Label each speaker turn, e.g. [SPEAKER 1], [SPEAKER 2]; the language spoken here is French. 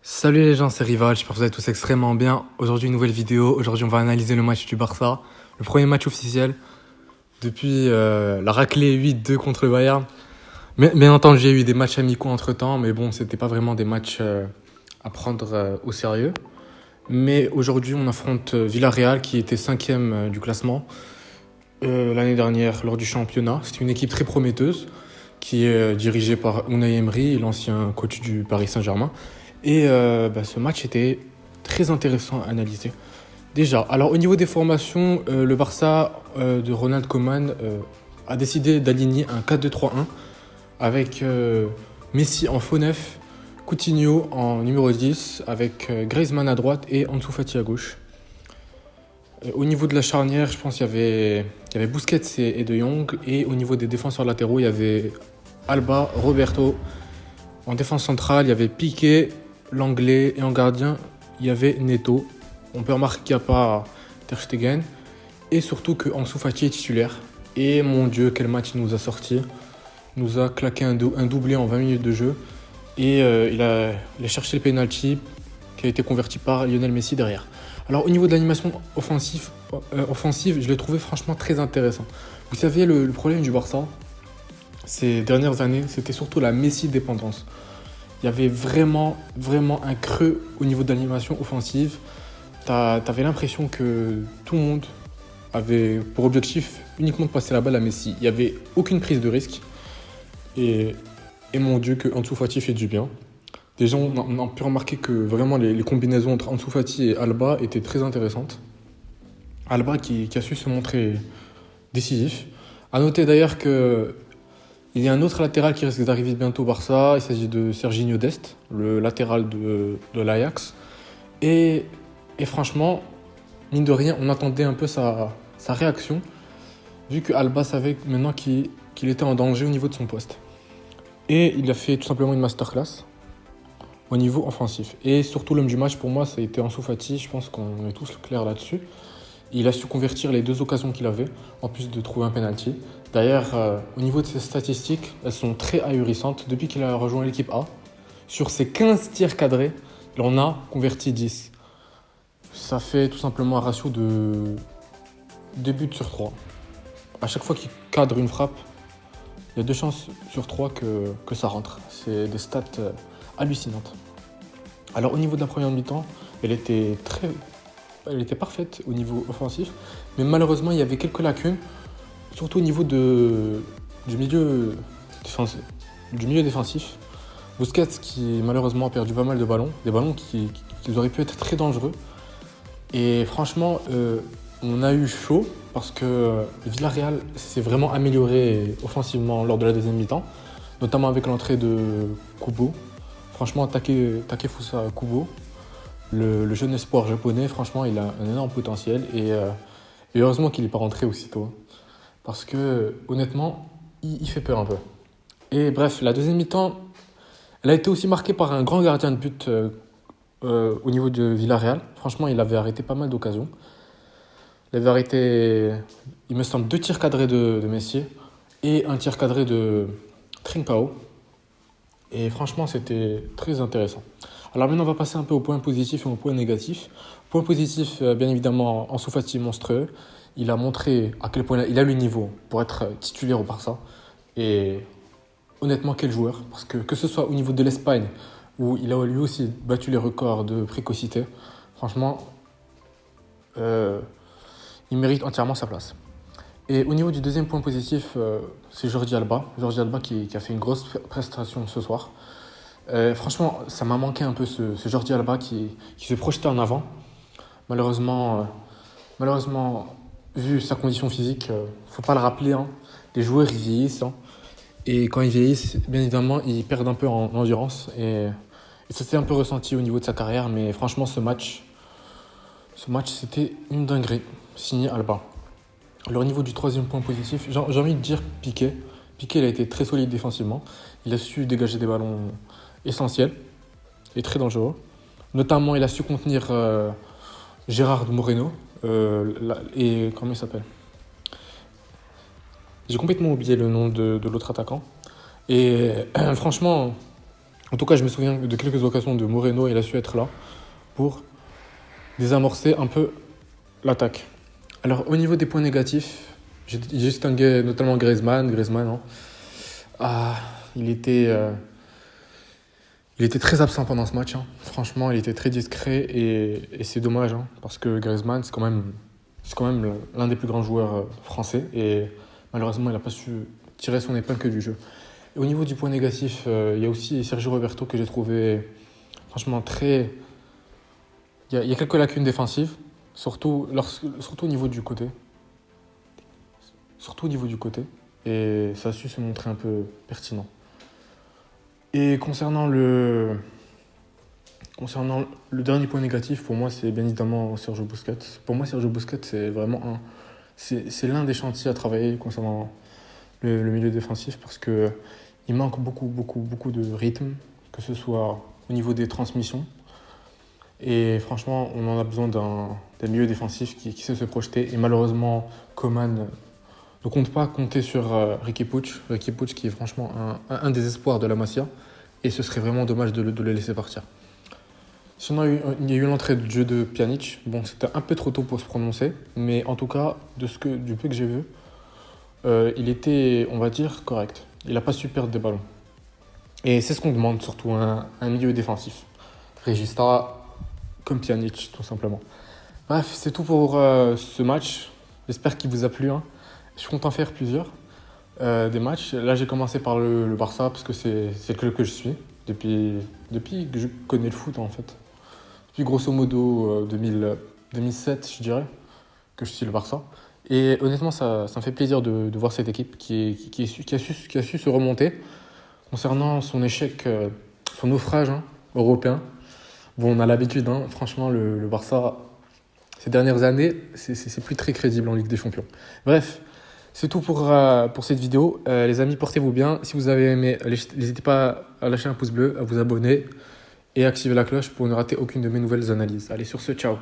[SPEAKER 1] Salut les gens, c'est Rival, j'espère que vous allez tous extrêmement bien. Aujourd'hui, une nouvelle vidéo. Aujourd'hui, on va analyser le match du Barça. Le premier match officiel depuis la raclée 8-2 contre le Bayern. Mais, bien entendu, j'ai eu des matchs amicaux entre-temps, mais bon, c'était pas vraiment des matchs à prendre au sérieux. Mais aujourd'hui, on affronte Villarreal qui était cinquième du classement l'année dernière lors du championnat. C'est une équipe très prometteuse qui est dirigée par Unai Emery, l'ancien coach du Paris Saint-Germain. Et ce match était très intéressant à analyser. Déjà, alors au niveau des formations, le Barça de Ronald Koeman a décidé d'aligner un 4-2-3-1 avec Messi en faux neuf, Coutinho en numéro 10, avec Griezmann à droite et Ansu Fati à gauche. Au niveau de la charnière, je pense qu'il y avait Busquets et De Jong. Et au niveau des défenseurs latéraux, il y avait Alba, Roberto. En défense centrale, il y avait Piqué, l'anglais, et en gardien, il y avait Neto. On peut remarquer qu'il n'y a pas Ter Stegen. Et surtout que Ansu Fati est titulaire. Et mon Dieu, quel match il nous a sorti. Il nous a claqué un doublé en 20 minutes de jeu. Et il a cherché le penalty qui a été converti par Lionel Messi derrière. Alors au niveau de l'animation offensive, je l'ai trouvé franchement très intéressant. Vous savez, le problème du Barça, ces dernières années, c'était surtout la Messi dépendance. Il y avait vraiment un creux au niveau de l'animation offensive. T'avais l'impression que tout le monde avait pour objectif uniquement de passer la balle à Messi. Il n'y avait aucune prise de risque. Et mon Dieu, que Ansu Fati fait du bien. Déjà, on a pu remarquer que vraiment les combinaisons entre Ansu Fati et Alba étaient très intéressantes. Alba qui a su se montrer décisif. A noter d'ailleurs que il y a un autre latéral qui risque d'arriver bientôt au Barça. Il s'agit de Serginho Dest, le latéral de l'Ajax. Et franchement, mine de rien, on attendait un peu sa réaction, vu que Alba savait maintenant qu'il était en danger au niveau de son poste. Et il a fait tout simplement une masterclass au niveau offensif. Et surtout, l'homme du match, pour moi, ça a été Ansu Fati. Je pense qu'on est tous clairs là-dessus. Il a su convertir les deux occasions qu'il avait, en plus de trouver un penalty. D'ailleurs, au niveau de ses statistiques, elles sont très ahurissantes. Depuis qu'il a rejoint l'équipe A, sur ses 15 tirs cadrés, il en a converti 10. Ça fait tout simplement un ratio de 2 buts sur 3. À chaque fois qu'il cadre une frappe, il y a 2 chances sur 3 que ça rentre. C'est des stats hallucinantes. Alors au niveau de la première mi-temps, elle était parfaite au niveau offensif, mais malheureusement il y avait quelques lacunes, surtout au niveau du milieu défensif. Busquets qui malheureusement a perdu pas mal de ballons, des ballons qui auraient pu être très dangereux. Et franchement, on a eu chaud parce que Villarreal s'est vraiment amélioré offensivement lors de la deuxième mi-temps, notamment avec l'entrée de Kubo. Franchement, Takefusa Kubo, le jeune espoir japonais, franchement, il a un énorme potentiel et heureusement qu'il n'est pas rentré aussitôt. Parce que, honnêtement, il fait peur un peu. Et bref, la deuxième mi-temps, elle a été aussi marquée par un grand gardien de but au niveau de Villarreal. Franchement, il avait arrêté pas mal d'occasions. Il avait arrêté, il me semble, 2 tirs cadrés de Messi et un tir cadré de Trincao. Et franchement, c'était très intéressant. Alors maintenant, on va passer un peu aux points positifs et aux points négatifs. Point positif, bien évidemment, Ansu Fati monstrueux. Il a montré à quel point il a le niveau pour être titulaire au Barça. Et honnêtement, quel joueur. Parce que ce soit au niveau de l'Espagne, où il a lui aussi battu les records de précocité, franchement, il mérite entièrement sa place. Et au niveau du deuxième point positif, c'est Jordi Alba. Jordi Alba qui a fait une grosse prestation ce soir. Franchement, ça m'a manqué un peu ce Jordi Alba qui se projetait en avant. Malheureusement, vu sa condition physique, faut pas le rappeler, hein. Les joueurs ils vieillissent, hein. Et quand ils vieillissent, bien évidemment, ils perdent un peu en endurance. Et ça s'est un peu ressenti au niveau de sa carrière. Mais franchement, ce match c'était une dinguerie. Signé Alba. Alors au niveau du troisième point positif, j'ai envie de dire Piqué. Piqué, il a été très solide défensivement. Il a su dégager des ballons essentiels et très dangereux. Notamment, il a su contenir Gérard Moreno. Et comment il s'appelle? J'ai complètement oublié le nom de l'autre attaquant. Et franchement, En tout cas, je me souviens de quelques occasions de Moreno, il a su être là pour désamorcer un peu l'attaque. Alors, au niveau des points négatifs, j'ai distingué notamment Griezmann, hein. Ah, il était très absent pendant ce match, hein. Franchement, il était très discret et c'est dommage, hein, parce que Griezmann, c'est quand même l'un des plus grands joueurs français et malheureusement, il n'a pas su tirer son épingle du jeu. Et au niveau du point négatif, il y a aussi Sergio Roberto que j'ai trouvé franchement très. Il y a quelques lacunes défensives, surtout au niveau du côté. Surtout au niveau du côté. Et ça a su se montrer un peu pertinent. Et concernant le dernier point négatif, pour moi, c'est bien évidemment Sergio Busquets. Pour moi, Sergio Busquets, c'est vraiment c'est l'un des chantiers à travailler concernant le milieu défensif parce que il manque beaucoup de rythme, que ce soit au niveau des transmissions. Et franchement, on en a besoin d'un milieu défensif qui sait se projeter. Et malheureusement, Coman ne compte pas compter sur Riqui Puig. Riqui Puig qui est franchement un des espoirs de la Masia. Et ce serait vraiment dommage de le laisser partir. Sinon, il y a eu l'entrée de jeu de Pjanic. Bon, c'était un peu trop tôt pour se prononcer. Mais en tout cas, du peu que j'ai vu, il était, on va dire, correct. Il n'a pas su perdre des ballons. Et c'est ce qu'on demande surtout à un milieu défensif. Regista comme Pjanic, tout simplement. Bref, c'est tout pour ce match. J'espère qu'il vous a plu, hein. Je compte en faire plusieurs des matchs. Là, j'ai commencé par le Barça parce que c'est le club que je suis depuis que je connais le foot, en fait. Depuis grosso modo 2007, je dirais, que je suis le Barça. Et honnêtement, ça me fait plaisir de voir cette équipe qui a su se remonter concernant son échec, son naufrage, hein, européen. Bon, on a l'habitude, hein. Franchement, le Barça, ces dernières années, c'est plus très crédible en Ligue des Champions. Bref, c'est tout pour cette vidéo. Les amis, portez-vous bien. Si vous avez aimé, n'hésitez pas à lâcher un pouce bleu, à vous abonner et à activer la cloche pour ne rater aucune de mes nouvelles analyses. Allez, sur ce, ciao.